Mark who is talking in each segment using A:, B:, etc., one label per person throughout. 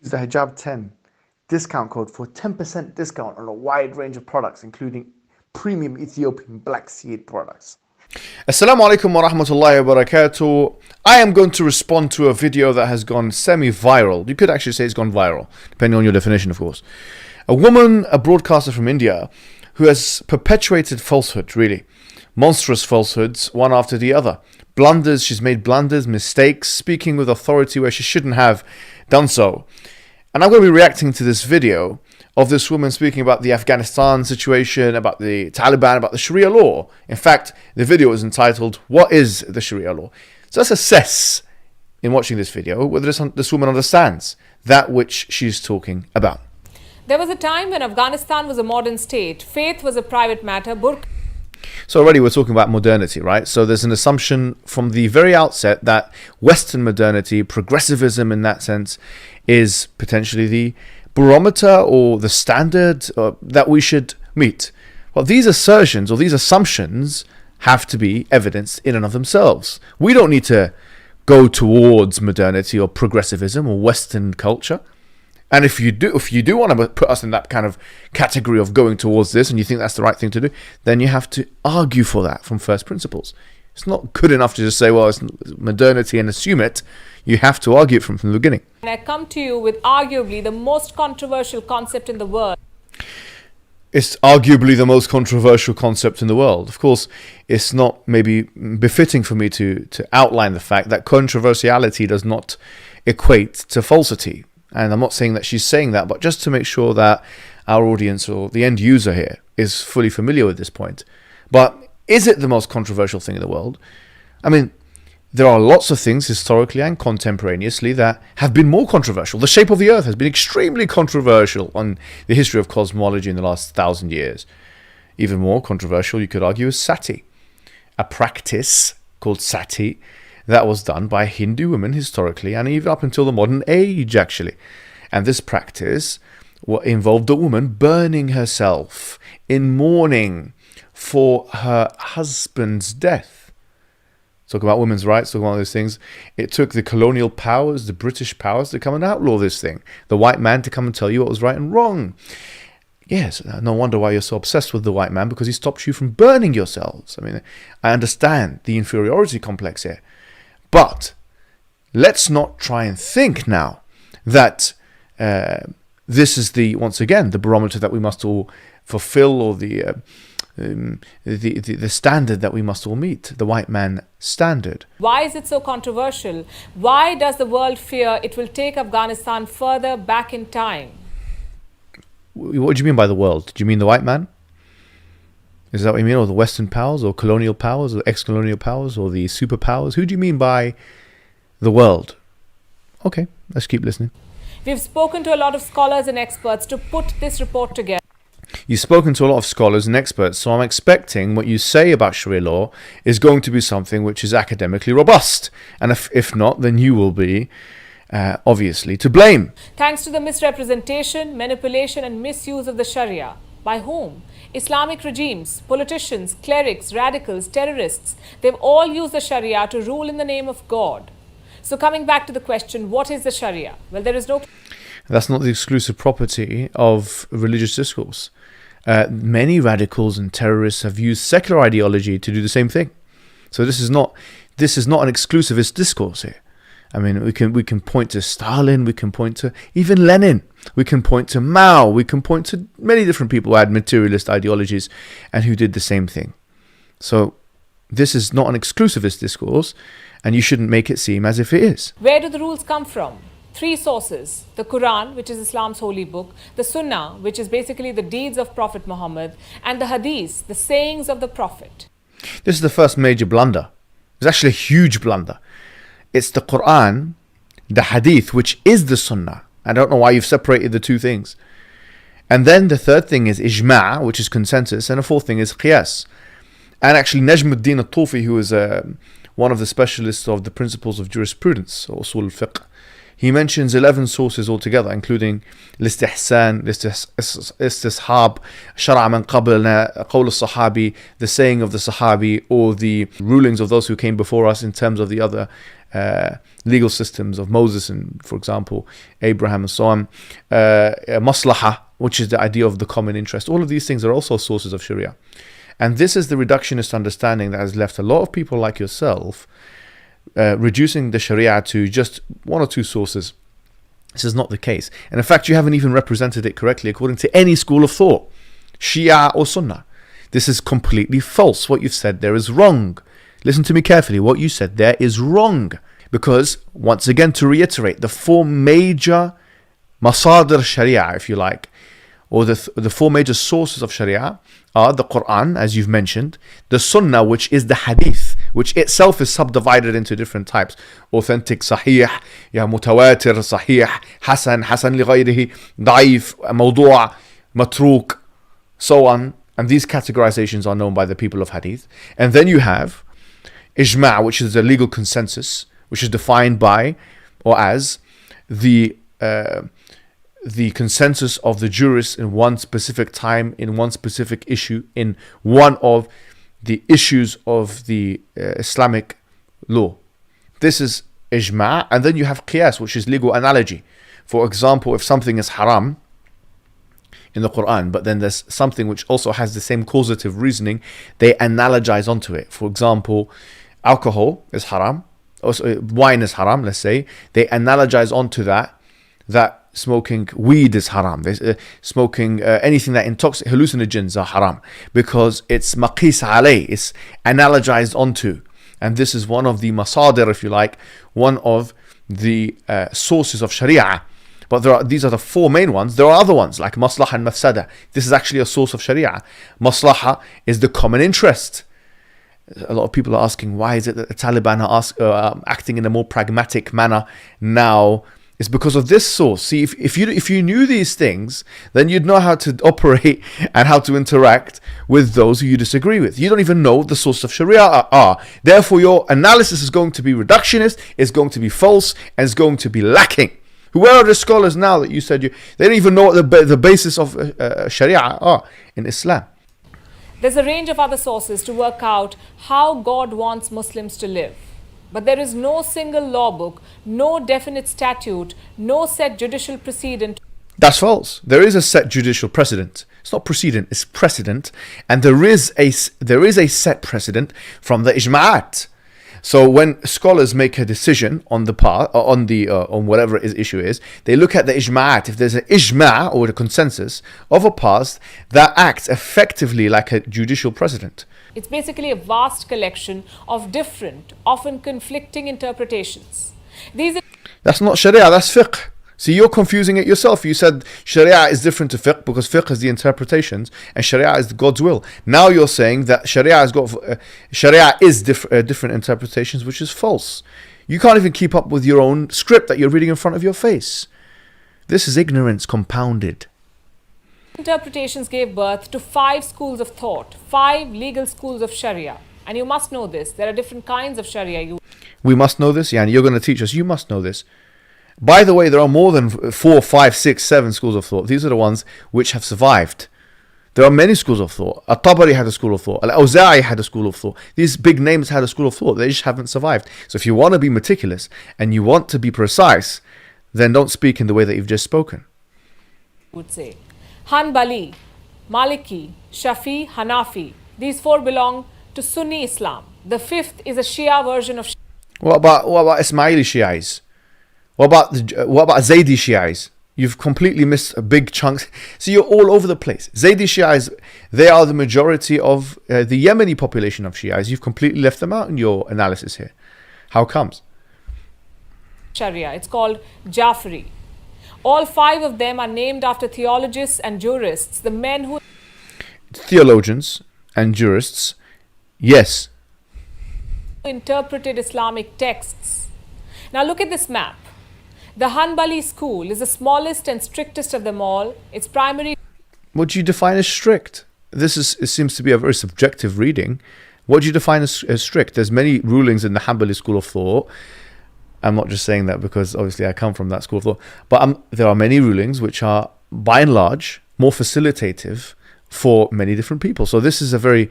A: the Hijab 10 discount code for 10% discount on a wide range of products, including premium Ethiopian black seed products.
B: Assalamu alaikum wa rahmatullahi wa barakatuh. I am going to respond to a video that has gone semi-viral. You could actually say it's gone viral, depending on your definition, of course. A woman, a broadcaster from India, who has perpetuated falsehood, really. Monstrous falsehoods, one after the other. Blunders, she's made blunders, mistakes, speaking with authority where she shouldn't have done so. And I'm going to be reacting to this video of this woman speaking about the Afghanistan situation, about the Taliban, about the Sharia law. In fact, the video is entitled, "What is the Sharia law?" So let's assess, in watching this video, whether this woman understands that which she's talking about.
C: There was a time when Afghanistan was a modern state. Faith was a private matter.
B: So already we're talking about modernity, right? So there's an assumption from the very outset that Western modernity, progressivism in that sense, is potentially the barometer or the standard that we should meet. Well, these assertions or these assumptions have to be evidenced in and of themselves. We don't need to go towards modernity or progressivism or Western culture. And if you do want to put us in that kind of category of going towards this, and you think that's the right thing to do, then you have to argue for that from first principles. It's not good enough to just say, well, it's modernity and assume it. You have to argue it from the beginning.
C: And I come to you with arguably the most controversial concept in the world.
B: It's arguably the most controversial concept in the world. Of course, it's not maybe befitting for me to outline the fact that controversiality does not equate to falsity. And I'm not saying that she's saying that, but just to make sure that our audience or the end user here is fully familiar with this point. But is it the most controversial thing in the world? I mean, there are lots of things historically and contemporaneously that have been more controversial. The shape of the earth has been extremely controversial on the history of cosmology in the last 1,000 years. Even more controversial, you could argue, is sati, a practice called sati that was done by Hindu women historically and even up until the modern age, actually. And this practice involved a woman burning herself in mourning for her husband's death. Talk about women's rights, talk about all those things. It took the colonial powers, the British powers, to come and outlaw this thing. The white man to come and tell you what was right and wrong. Yes, no wonder why you're so obsessed with the white man, because he stops you from burning yourselves. I mean, I understand the inferiority complex here. But let's not try and think now that this is once again the barometer that we must all fulfill, or the standard that we must all meet, the white man standard.
C: Why is it so controversial? Why does the world fear it will take Afghanistan further back in time?
B: What do you mean by the world? Do you mean the white man? Is that what you mean? Or the Western powers, or colonial powers, or ex-colonial powers, or the superpowers? Who do you mean by the world? Okay, let's keep listening.
C: We've spoken to a lot of scholars and experts to put this report together.
B: You've spoken to a lot of scholars and experts, so I'm expecting what you say about Sharia law is going to be something which is academically robust. And if not, then you will be obviously to blame.
C: Thanks to the misrepresentation, manipulation and misuse of the Sharia. By whom? Islamic regimes, politicians, clerics, radicals, terrorists, they've all used the Sharia to rule in the name of God. So coming back to the question, what is the Sharia? Well, there is no...
B: That's not the exclusive property of religious discourse. Many radicals and terrorists have used secular ideology to do the same thing. So this is not an exclusivist discourse here. I mean, we can point to Stalin, we can point to even Lenin, we can point to Mao, we can point to many different people who had materialist ideologies and who did the same thing. So this is not an exclusivist discourse, and you shouldn't make it seem as if it is.
C: Where do the rules come from? 3 sources: the Quran, which is Islam's holy book, the Sunnah, which is basically the deeds of Prophet Muhammad, and the Hadith, the sayings of the Prophet.
B: This is the first major blunder. It's actually a huge blunder. It's the Quran, the Hadith, which is the Sunnah. I don't know why you've separated the two things. And then the third thing is Ijma', which is consensus, and the fourth thing is Qiyas. And actually Najmuddin al-Tufi, who is one of the specialists of the principles of jurisprudence, or Usul al-Fiqh, He mentions 11 sources altogether, including الاستحسان, استصحاب, شرع من قبلنا, قول الصحابي, the saying of the Sahabi, or the rulings of those who came before us in terms of the other legal systems of Moses and, for example, Abraham and so on. Maslaha, which is the idea of the common interest. All of these things are also sources of Sharia. And this is the reductionist understanding that has left a lot of people like yourself reducing the Sharia to just one or two sources. This is not the case. And in fact, you haven't even represented it correctly according to any school of thought, Shia or Sunnah. This is completely false. What you've said there is wrong. Listen to me carefully. What you said there is wrong. Because, once again, to reiterate, the four major masadir Sharia, if you like, or the four major sources of Sharia are the Quran, as you've mentioned, the Sunnah, which is the Hadith, which itself is subdivided into different types: authentic, sahih, mutawatir, sahih, hasan li ghayrihi, da'if, mawdu', matruk, so on. And these categorizations are known by the people of Hadith. And then you have Ijma', which is the legal consensus, which is defined by or as the consensus of the jurists in one specific time, in one specific issue, in one of the issues of the Islamic law. This is Ijma'. And then you have Qiyas, which is legal analogy. For example, if something is haram in the Quran, but then there's something which also has the same causative reasoning, they analogize onto it. For example, alcohol is haram, also wine is haram, let's say. They analogize onto that smoking weed is haram. Smoking anything that intoxicates, hallucinogens are haram, because it's maqis alay, it's analogized onto. And this is one of the masadir, if you like, one of the sources of Sharia. But these are the four main ones. There are other ones like maslaha and mafsada. This is actually a source of Sharia. Maslaha is the common interest. A lot of people are asking, why is it that the Taliban are acting in a more pragmatic manner now? It's because of this source. See, if you knew these things, then you'd know how to operate and how to interact with those who you disagree with. You don't even know what the source of Sharia are. Therefore, your analysis is going to be reductionist, is going to be false, and is going to be lacking. Where are the scholars now that you said they don't even know what the basis of Sharia are in Islam?
C: There's a range of other sources to work out how God wants Muslims to live. But there is no single law book, no definite statute, no set judicial precedent.
B: That's false. There is a set judicial precedent. It's not precedent, it's precedent. And there is a set precedent from the Ijma'at. So when scholars make a decision on the part, on whatever his issue is, they look at the ijma'at. If there's an ijma' or a consensus of a past that acts effectively like a judicial precedent.
C: It's basically a vast collection of different, often conflicting interpretations.
B: That's not Sharia, that's fiqh. See, you're confusing it yourself. You said Sharia is different to fiqh because fiqh is the interpretations and Sharia is God's will. Now you're saying that Sharia is different interpretations, which is false. You can't even keep up with your own script that you're reading in front of your face. This is ignorance compounded.
C: Interpretations gave birth to 5 schools of thought, 5 legal schools of Sharia. And you must know this. There are different kinds of Sharia.
B: We must know this? Yeah, and you're going to teach us. You must know this. By the way, there are more than 4, 5, 6, 7 schools of thought. These are the ones which have survived. There are many schools of thought. At-Tabari had a school of thought. Al-Awza'i had a school of thought. These big names had a school of thought. They just haven't survived. So if you want to be meticulous and you want to be precise, then don't speak in the way that you've just spoken.
C: Would say Hanbali, Maliki, Shafi, Hanafi. These 4 belong to Sunni Islam. The 5th is a Shia version of.
B: What about Ismaili Shi'is? What about Zaydi Shi'is? You've completely missed a big chunk. So you're all over the place. Zaydi Shi'is, they are the majority of the Yemeni population of Shi'is. You've completely left them out in your analysis here. How comes?
C: Sharia. It's called Jafri. All 5 of them are named after theologists and jurists, the men who.
B: Theologians and jurists, yes.
C: Interpreted Islamic texts. Now look at this map. The Hanbali school is the smallest and strictest of them all. Its primary.
B: What do you define as strict? It seems to be a very subjective reading. What do you define as strict? There's many rulings in the Hanbali school of thought I'm not just saying that because obviously I come from that school of thought. But there are many rulings which are, by and large, more facilitative for many different people. So this is a very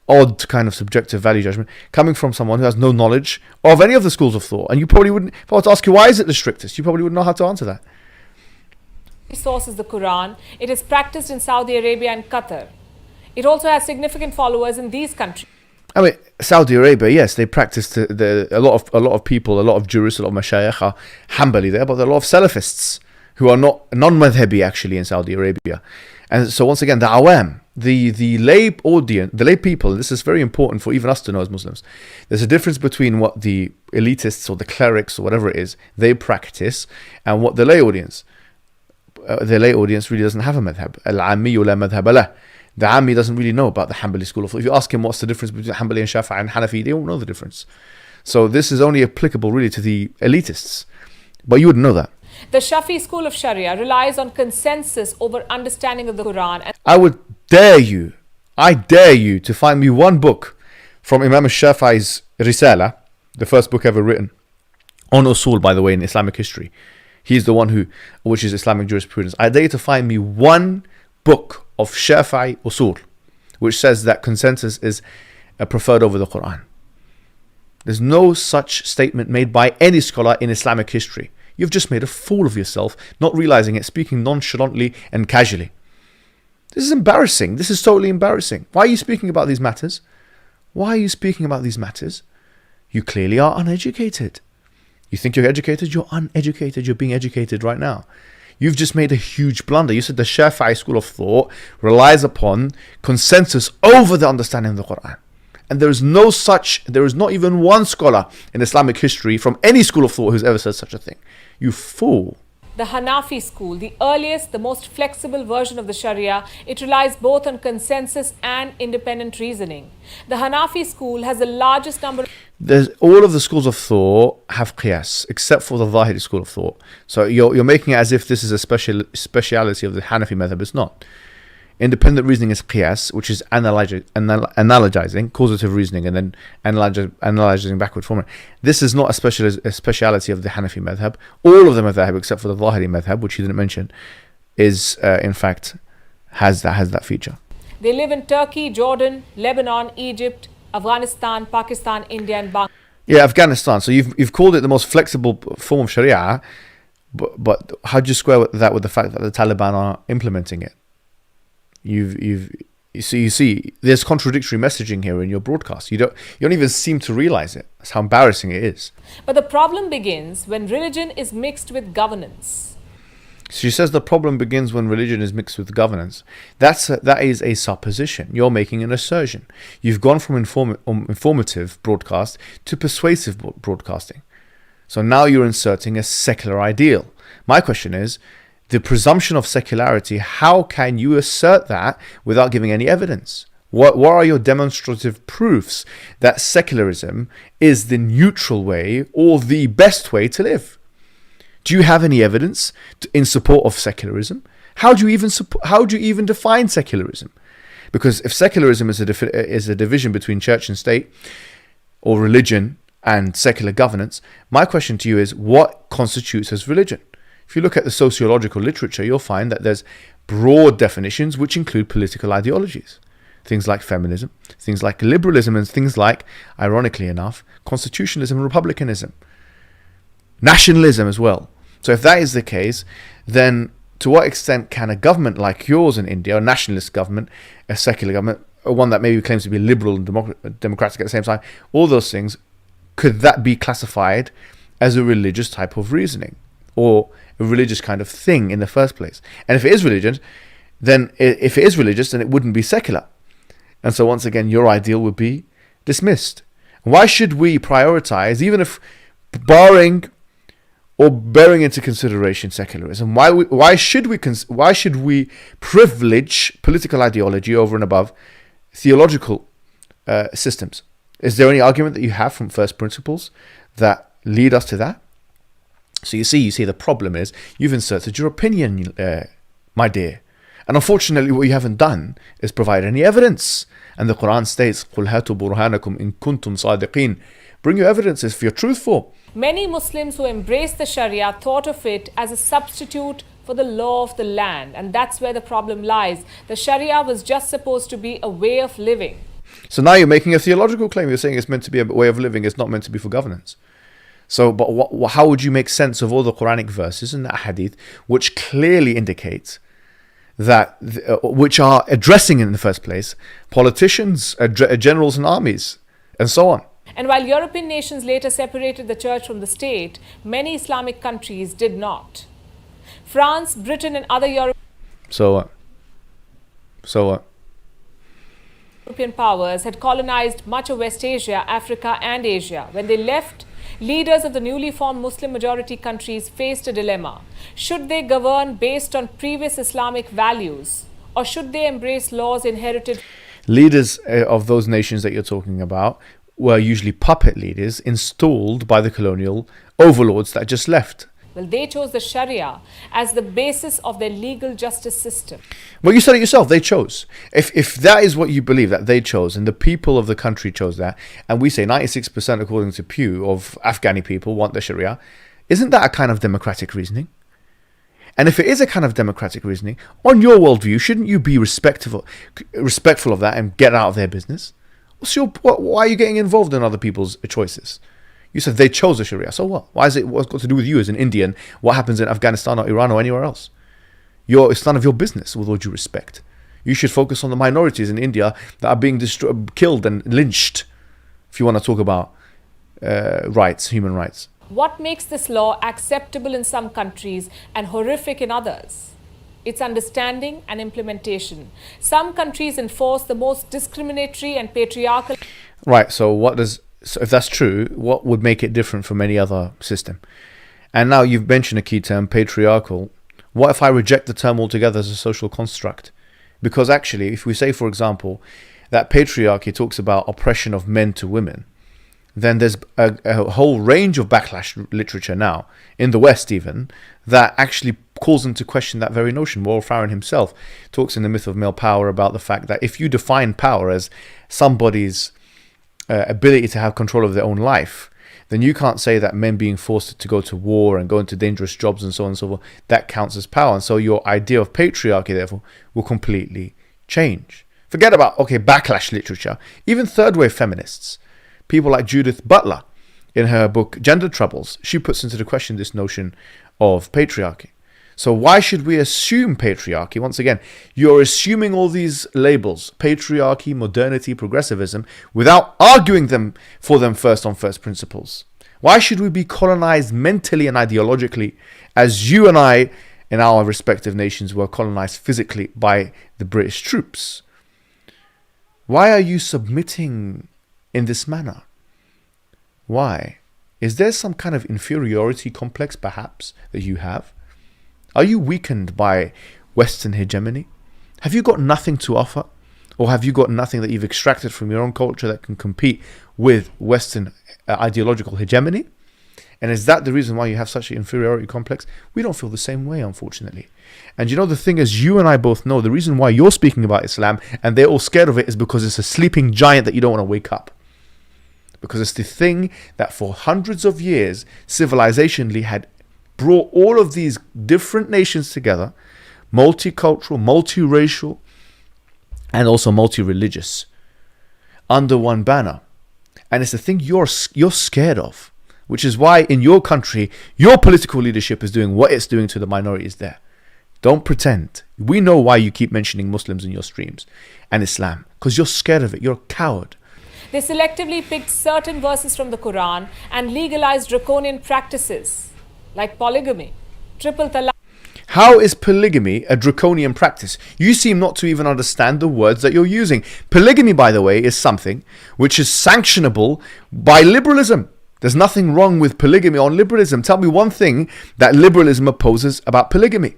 B: odd kind of subjective value judgment coming from someone who has no knowledge of any of the schools of thought. And you probably wouldn't, if I were to ask you why is it the strictest, you probably wouldn't know how to answer that.
C: Source is the Quran. It is practiced in Saudi Arabia and Qatar. It also has significant followers in these countries.
B: I mean, Saudi Arabia, yes, they practice a lot of people, a lot of jurists, a lot of mashayikh are Hanbali there, but there are a lot of Salafists who are not non-madhabi actually in Saudi Arabia. And so once again, the awam, the lay audience, the lay people, and this is very important for even us to know as Muslims. There's a difference between what the elitists or the clerics or whatever it is, they practice, and what the lay audience really doesn't have a madhab. Al-ammi la madhab lah. The Ammi doesn't really know about the Hanbali school of thought. If you ask him what's the difference between Hanbali and Shafi'i and Hanafi, they won't know the difference. So this is only applicable really to the elitists. But you wouldn't know that.
C: The Shafi school of Sharia relies on consensus over understanding of the Quran. And
B: I dare you to find me one book from Imam al-Shafi'i's Risala, the first book ever written, on usul, by the way, in Islamic history. He's the one which is Islamic jurisprudence. I dare you to find me one book of Shafi'i usul, which says that consensus is preferred over the Quran. There's no such statement made by any scholar in Islamic history. You've just made a fool of yourself, not realizing it, speaking nonchalantly and casually. This is embarrassing. This is totally embarrassing. Why are you speaking about these matters? Why are you speaking about these matters? You clearly are uneducated. You think you're educated? You're uneducated. You're being educated right now. You've just made a huge blunder. You said the Shafi'i school of thought relies upon consensus over the understanding of the Quran. And there is not even one scholar in Islamic history from any school of thought who's ever said such a thing. You fool.
C: the Hanafi school, the earliest, the most flexible version of the Sharia, it relies both on consensus and independent reasoning. The Hanafi school has the largest number.
B: All of the schools of thought have qiyas, except for the Zahiri school of thought. So you're making it as if this is a speciality of the Hanafi madhab. It's not. Independent reasoning is qiyas, which is analogizing, causative reasoning, and then analyzing backward formula. This is not a speciality of the Hanafi madhab. All of the madhab, except for the Zahiri madhab, which you didn't mention, is in fact has that feature.
C: They live in Turkey, Jordan, Lebanon, Egypt, Afghanistan, Pakistan, India, and Bangladesh. Yeah,
B: Afghanistan. So you've called it the most flexible form of Sharia, but how do you square that with the fact that the Taliban are implementing it? You see, there's contradictory messaging here in your broadcast. You don't even seem to realize it. That's how embarrassing it is.
C: But the problem begins when religion is mixed with governance.
B: She says the problem begins when religion is mixed with governance. That is a supposition. You're making an assertion. You've gone from informative broadcast to persuasive broadcasting. So now you're inserting a secular ideal. My question is, the presumption of secularity, how can you assert that without giving any evidence? What are your demonstrative proofs that secularism is the neutral way or the best way to live? Do you have any evidence in support of secularism? How do you even define secularism? Because if secularism is a division between church and state, or religion and secular governance, my question to you is, what constitutes as religion? If you look at the sociological literature, you'll find that there's broad definitions which include political ideologies. Things like feminism, things like liberalism, and things like, ironically enough, constitutionalism and republicanism. Nationalism as well. So if that is the case, then to what extent can a government like yours in India, a nationalist government, a secular government, one that maybe claims to be liberal and democratic at the same time, all those things, could that be classified as a religious type of reasoning? Or a religious kind of thing in the first place? And if it is religious, then it wouldn't be secular. And so once again, your ideal would be dismissed. Why should we prioritize, even if barring or bearing into consideration secularism, why should we privilege political ideology over and above theological systems? Is there any argument that you have from first principles that lead us to that? So you see, the problem is you've inserted your opinion, my dear. And unfortunately, what you haven't done is provide any evidence. And the Quran states, قُلْ هَاتُوا بُرْهَانَكُمْ إِن كُنْتُمْ صَادِقِينَ. Bring your evidences if you're truthful.
C: Many Muslims who embraced the Sharia thought of it as a substitute for the law of the land, and that's where the problem lies. The Sharia was just supposed to be a way of living.
B: So now you're making a theological claim. You're saying it's meant to be a way of living. It's not meant to be for governance. So, but how would you make sense of all the Quranic verses and the hadith which clearly indicate that, which are addressing in the first place politicians, generals and armies, and so on?
C: And while European nations later separated the church from the state, many Islamic countries did not. France, Britain and other European powers had colonized much of West Asia, Africa and Asia. When they left, leaders of the newly formed Muslim majority countries faced a dilemma. Should they govern based on previous Islamic values, or should they embrace laws inherited?
B: Leaders of those nations that you're talking about were usually puppet leaders installed by the colonial overlords that just left.
C: Well, they chose the Sharia as the basis of their legal justice system.
B: Well, you said it yourself, they chose. If that is what you believe, that they chose, and the people of the country chose that, and we say 96% according to Pew of Afghani people want the Sharia, isn't that a kind of democratic reasoning? And if it is a kind of democratic reasoning, on your worldview, shouldn't you be respectful of that and get out of their business? Why are you getting involved in other people's choices? You said they chose the Sharia, so what? What's got to do with you as an Indian? What happens in Afghanistan or Iran or anywhere else? It's none of your business, with all due respect. You should focus on the minorities in India that are being killed and lynched, if you want to talk about rights, human rights.
C: What makes this law acceptable in some countries and horrific in others? Its understanding and implementation. Some countries enforce the most discriminatory and patriarchal...
B: Right, so if that's true, what would make it different from any other system? And now you've mentioned a key term, patriarchal. What if I reject the term altogether as a social construct? Because actually, if we say, for example, that patriarchy talks about oppression of men to women, then there's a whole range of backlash literature now, in the West even, that actually calls into question that very notion. Warren Farron himself talks in The Myth of Male Power about the fact that if you define power as somebody's ability to have control of their own life, then you can't say that men being forced to go to war and go into dangerous jobs and so on and so forth, that counts as power. And so your idea of patriarchy, therefore, will completely change. Forget about, backlash literature. Even third wave feminists, people like Judith Butler, in her book Gender Troubles, she puts into the question this notion of patriarchy. So why should we assume patriarchy? Once again, you're assuming all these labels, patriarchy, modernity, progressivism, without arguing for them first on first principles. Why should we be colonized mentally and ideologically as you and I in our respective nations were colonized physically by the British troops? Why are you submitting in this manner? Why? Is there some kind of inferiority complex perhaps that you have? Are you weakened by Western hegemony? Have you got nothing to offer? Or have you got nothing that you've extracted from your own culture that can compete with Western ideological hegemony? And is that the reason why you have such an inferiority complex? We don't feel the same way, unfortunately. And the thing is, you and I both know the reason why you're speaking about Islam and they're all scared of it is because it's a sleeping giant that you don't want to wake up. Because it's the thing that for hundreds of years, civilizationally had brought all of these different nations together, multicultural, multiracial, and also multi-religious, under one banner. And it's the thing you're scared of, which is why in your country, your political leadership is doing what it's doing to the minorities there. Don't pretend. We know why you keep mentioning Muslims in your streams and Islam, because you're scared of it. You're a coward.
C: They selectively picked certain verses from the Quran and legalized draconian practices like polygamy, triple talaq.
B: How is polygamy a draconian practice? You seem not to even understand the words that you're using. Polygamy, by the way, is something which is sanctionable by liberalism. There's nothing wrong with polygamy on liberalism. Tell me one thing that liberalism opposes about polygamy.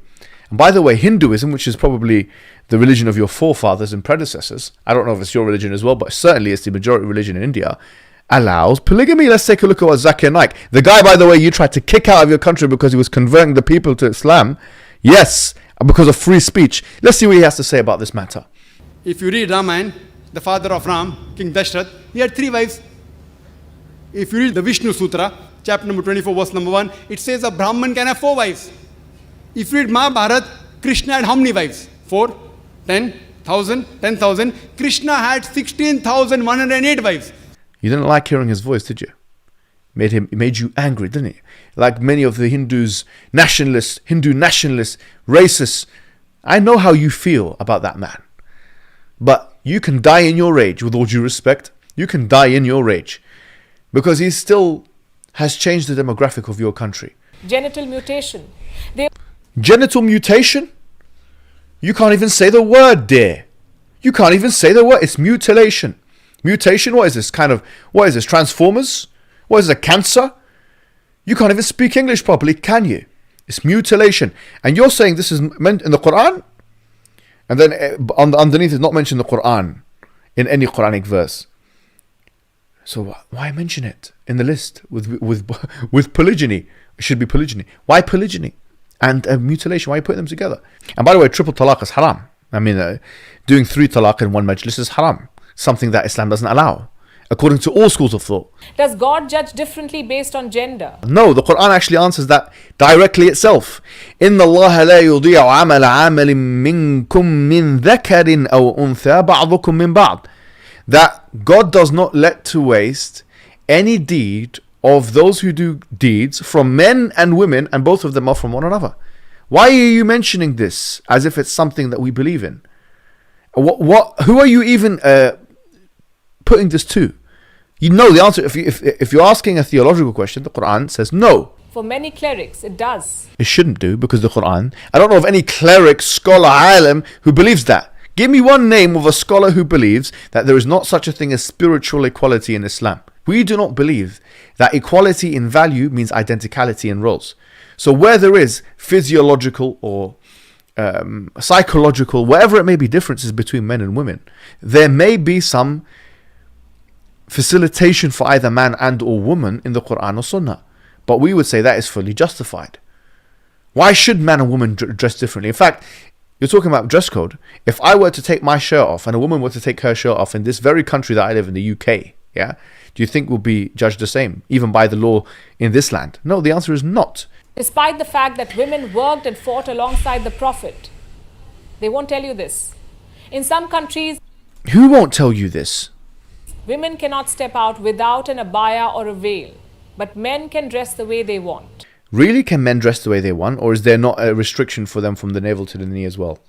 B: And by the way, Hinduism, which is probably the religion of your forefathers and predecessors, I don't know if it's your religion as well, but certainly it's the majority religion in India, allows polygamy. Let's take a look at what Zakir Naik, the guy, by the way, you tried to kick out of your country because he was converting the people to Islam. Yes, because of free speech. Let's see what he has to say about this matter.
D: If you read Ramayana, the father of Ram, King Dashrath, he had 3 wives. If you read the Vishnu Sutra, chapter number 24, verse number 1, it says a Brahman can have 4 wives. If you read Mahabharata, Krishna had how many wives? 4, 10,000, 10,000. Krishna had 16,108 wives.
B: You didn't like hearing his voice, did you? It made you angry, didn't it? Like many of the Hindu nationalists, racists. I know how you feel about that man. But you can die in your rage, with all due respect. You can die in your rage. Because he still has changed the demographic of your country.
C: Genital mutation.
B: Genital mutation? You can't even say the word, dear. You can't even say the word. It's mutilation. Mutation? What is this? What is this? Transformers? What is it? Cancer? You can't even speak English properly, can you? It's mutilation. And you're saying this is meant in the Quran? And then underneath it's not mentioned in the Quran in any Quranic verse. So why mention it in the list with polygyny? It should be polygyny. Why polygyny and mutilation? Why are you putting them together? And by the way, triple talaq is haram. I mean, doing 3 talaq in one majlis is haram. Something that Islam doesn't allow, according to all schools of thought.
C: Does God judge differently based on gender?
B: No, the Quran actually answers that directly itself. إِنَّ اللَّهَ لَا يُضِيعُ عَمَلَ عَامَلٍ مِّنكُم مِّن ذَكَرٍ أَوْ أُنثَى بَعْضُكُم مِّن بَعْضٍ. That God does not let to waste any deed of those who do deeds from men and women, and both of them are from one another. Why are you mentioning this as if it's something that we believe in? Who are you even putting this to? You know the answer. If you're asking a theological question, the Quran says no.
C: For many clerics, it does.
B: It shouldn't do, because the Quran, I don't know of any cleric, scholar, alim who believes that. Give me one name of a scholar who believes that there is not such a thing as spiritual equality in Islam. We do not believe that equality in value means identicality in roles. So where there is physiological or psychological, whatever it may be, differences between men and women, there may be some facilitation for either man and or woman in the Quran or Sunnah. But we would say that is fully justified. Why should man and woman dress differently? In fact, you're talking about dress code. If I were to take my shirt off and a woman were to take her shirt off in this very country that I live in, the UK, yeah, do you think we'll be judged the same, even by the law in this land? No, the answer is not.
C: Despite the fact that women worked and fought alongside the Prophet. They won't tell you this. In some countries,
B: who won't tell you this?
C: Women cannot step out without an abaya or a veil, but men can dress the way they want.
B: Really, can men dress the way they want, or is there not a restriction for them from the navel to the knee as well?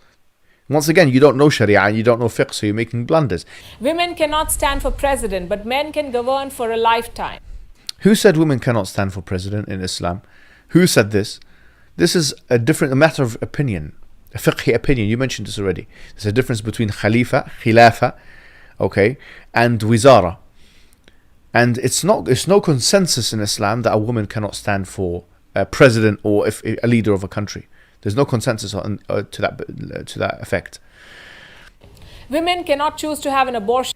B: Once again, you don't know Sharia and you don't know fiqh, so you're making blunders.
C: Women cannot stand for president, but men can govern for a lifetime.
B: Who said women cannot stand for president in Islam? Who said this? This is a matter of opinion, a fiqhi opinion. You mentioned this already. There's a difference between khilafa, okay, and wizara. And it's no consensus in Islam that a woman cannot stand for a president or if a leader of a country. There's no consensus to that effect.
C: Women cannot choose to have an abortion.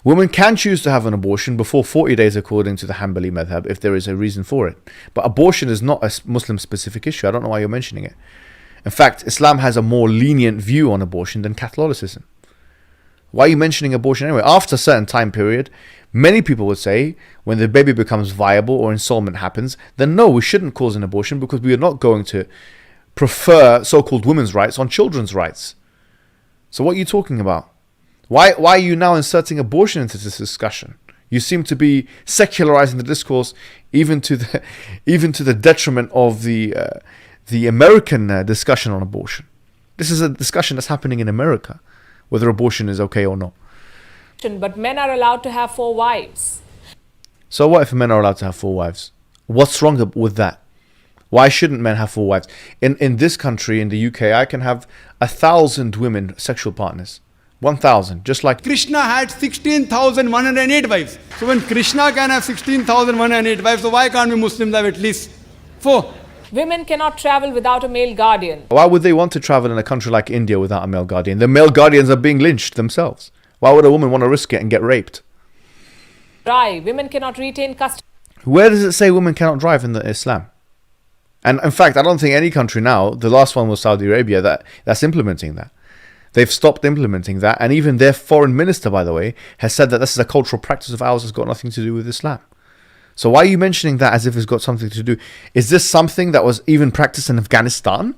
B: Women can choose to have an abortion before 40 days according to the Hanbali madhab if there is a reason for it. But abortion is not a Muslim specific issue. I don't know why you're mentioning it. In fact, Islam has a more lenient view on abortion than Catholicism. Why are you mentioning abortion anyway? After a certain time period, many people would say when the baby becomes viable or installment happens, then no, we shouldn't cause an abortion because we are not going to prefer so-called women's rights on children's rights. So what are you talking about? Why are you now inserting abortion into this discussion? You seem to be secularizing the discourse even to the detriment of the American discussion on abortion. This is a discussion that's happening in America, whether abortion is okay or not.
C: But men are allowed to have 4 wives.
B: So what if men are allowed to have 4 wives? What's wrong with that? Why shouldn't men have 4 wives? In this country, in the UK, I can have 1,000 women sexual partners. 1,000, just like
D: Krishna had 16,108 wives. So when Krishna can have 16,108 wives, so why can't we Muslims have at least 4?
C: Women cannot travel without a male guardian.
B: Why would they want to travel in a country like India without a male guardian? The male guardians are being lynched themselves. Why would a woman want to risk it and get raped?
C: Drive. Women cannot retain custody.
B: Where does it say women cannot drive in the Islam? And in fact, I don't think any country now, the last one was Saudi Arabia, that's implementing that. They've stopped implementing that, and even their foreign minister, by the way, has said that this is a cultural practice of ours that's got nothing to do with Islam. So why are you mentioning that as if it's got something to do? Is this something that was even practiced in Afghanistan?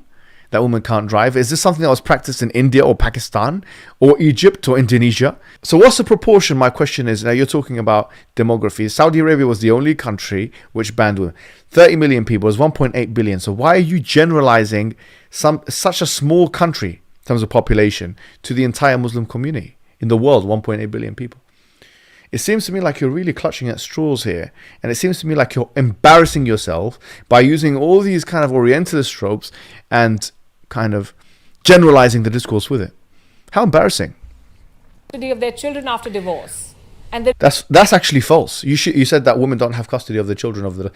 B: That women can't drive? Is this something that was practiced in India or Pakistan or Egypt or Indonesia? So what's the proportion? My question is, now you're talking about demography. Saudi Arabia was the only country which banned women. 30 million people is 1.8 billion. So why are you generalizing such a small country in terms of population to the entire Muslim community in the world, 1.8 billion people? It seems to me like you're really clutching at straws here. And it seems to me like you're embarrassing yourself by using all these kind of Orientalist tropes and kind of generalizing the discourse with it. How embarrassing.
C: Custody of their children after divorce. And the
B: That's actually false. You said that women don't have custody of their children over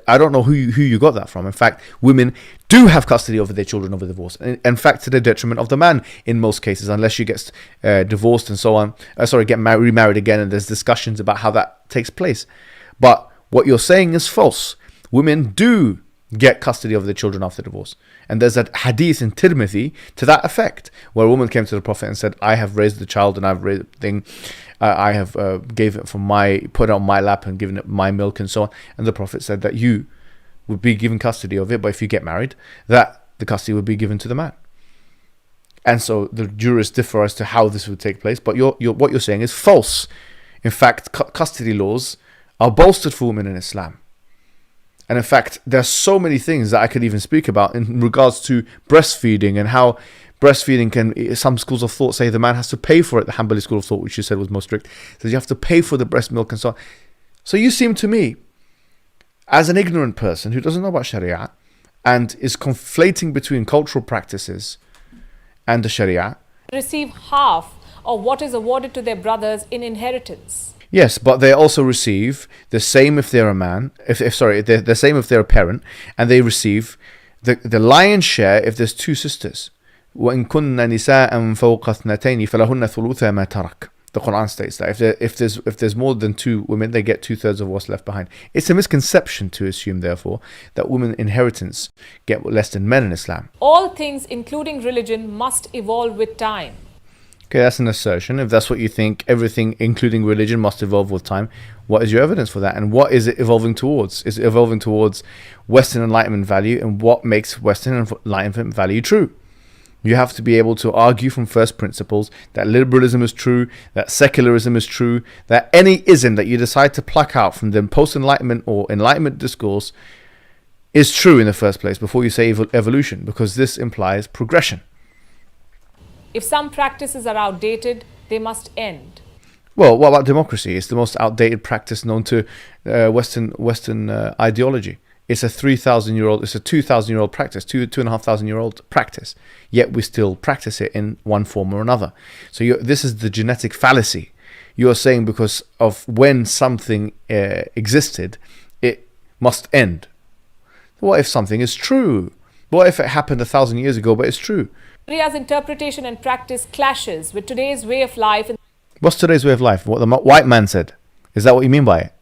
B: I don't know who you got that from. In fact, women do have custody over their children over divorce. In fact, to the detriment of the man in most cases, unless she gets divorced and so on. Remarried again, and there's discussions about how that takes place. But what you're saying is false. Women do get custody of their children after divorce. And there's a hadith in Tirmidhi to that effect, where a woman came to the Prophet and said, I have raised the child and I've raised the thing. I have gave it put it on my lap and given it my milk and so on. And the Prophet said that you would be given custody of it, but if you get married, that the custody would be given to the man. And so the jurists differ as to how this would take place, but what you're saying is false. In fact, custody laws are bolstered for women in Islam. And in fact, there's so many things that I could even speak about in regards to breastfeeding and how breastfeeding some schools of thought say the man has to pay for it. The Hanbali school of thought, which you said was most strict, says you have to pay for the breast milk and so on. So you seem to me, as an ignorant person who doesn't know about Sharia and is conflating between cultural practices and the Sharia.
C: receive half of what is awarded to their brothers in inheritance.
B: Yes, but they also receive the same if they're a man, the same if they're a parent, and they receive the lion's share if there's two sisters. وَإِن كُنَّ نِسَاءً فَوْقَ اثْنَتَيْنِ فَلَهُنَّ ثُلُثَ مَا تَرَكَ. The Quran states that if there's more than two women, they get 2/3 of what's left behind. It's a misconception to assume, therefore, that women inheritance get less than men in Islam.
C: All things, including religion, must evolve with time.
B: Okay, that's an assertion. If that's what you think, everything, including religion, must evolve with time. What is your evidence for that? And what is it evolving towards? Is it evolving towards Western Enlightenment value? And what makes Western Enlightenment value true? You have to be able to argue from first principles that liberalism is true, that secularism is true, that any ism that you decide to pluck out from the post-Enlightenment or Enlightenment discourse is true in the first place before you say evolution, because this implies progression.
C: If some practices are outdated, they must end.
B: Well, what about democracy? It's the most outdated practice known to Western ideology. It's a 2,000-year-old practice, 2,500-year-old practice. Yet we still practice it in one form or another. So this is the genetic fallacy. You are saying because of when something existed, it must end. What if something is true? What if it happened 1,000 years ago, but it's true?
C: Sharia's interpretation and practice clashes with today's way of life.
B: What's today's way of life? What the white man said. Is that what you mean by it?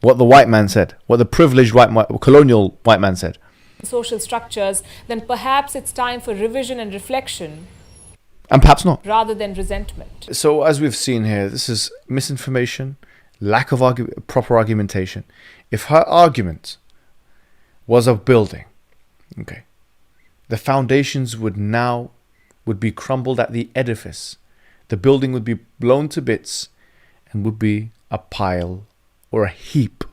B: What the white man said? What the privileged colonial white man said?
C: Social structures, then perhaps it's time for revision and reflection.
B: And perhaps not.
C: Rather than resentment.
B: So as we've seen here, this is misinformation, lack of proper argumentation. If her argument was of building, okay, the foundations would be crumbled at the edifice. The building would be blown to bits and would be a pile or a heap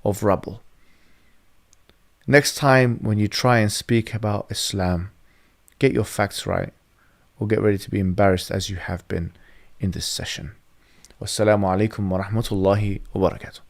B: of rubble. Next time when you try and speak about Islam, get your facts right or get ready to be embarrassed as you have been in this session. Wassalamu alaikum wa rahmatullahi wa barakatuh.